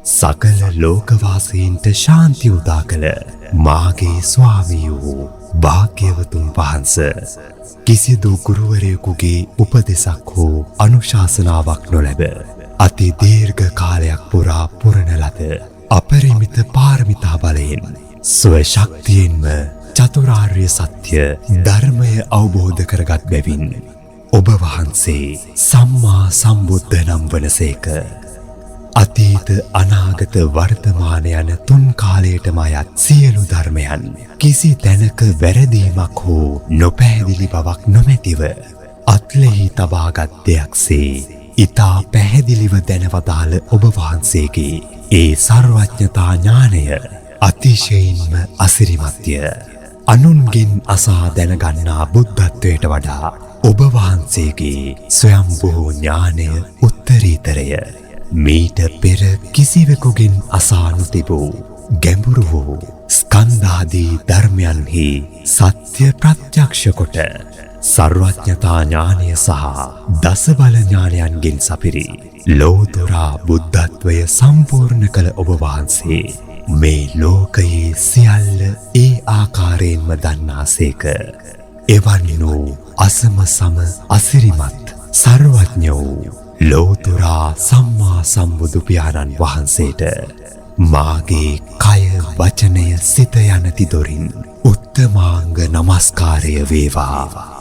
සකල ලෝකවාසීන්ට ශාන්ති උදා කළ මාගේ ස්වාමී වූ භාග්‍යවතුන් වහන්සේ කිසිදු ගුරුවරයෙකුගේ උපදෙසක් හෝ අනුශාසනාවක් නොලැබ අති දීර්ඝ කාලයක් පුරා පුරන ලද අපරිමිත පාරමිතා බලයෙන් ස්වශක්තියෙන්ම චතුරාර්ය සත්‍ය ධර්මය අවබෝධ කරගත් බැවින් ඔබ වහන්සේ සම්මා සම්බුද්ධ නම් වනසේක. අතීත අනාගත වර්තමාන යන තුන් කාලයටම අයත් සියලු ධර්මයන් කිසි තැනක වැරදීමක් හෝ නොපැහැදිලි බවක් නොමැතිව අත්ලෙහි තබාගත් දෙයක්සේ ඉතා පැහැදිලිව දැනවදාළ ඔබ වහන්සේගේ ඒ සර්වඥතා ඥානය අතිශයින්ම අසිරිමත්ය. අනුන්ගෙන් අසා දැනගන්නා බුද්ධත්වයට වඩා ඔබ වහන්සේගේ ස්වයම්භූ ඥානය උත්තරීතරය. මීට පෙර කිසිවෙකුගෙන් අසා නොතිබූ ගැඹුරු වූ ස්කන්ධාදී ධර්මයන්හි සත්‍ය ප්‍රත්‍යක්ෂ කොට සර්වඥතා ඥානය සහ දසබල ඥානයන්ගෙන් සපිරි ලෝතුරා බුද්ධත්වය සම්පූර්ණ කළ ඔබ වහන්සේ මේ ලෝකයේ සියල්ල ඒ ආකාරයෙන්ම දන්නාසේක. එවන් වූ අසම සම අසිරිමත් සර්වඥ වූ ලෝතුරා සම්මා සම්බුදු පියාණන් වහන්සේට මාගේ කය වචනය සිත යන තිදොරින් උත්තමාංග නමස්කාරය වේවා.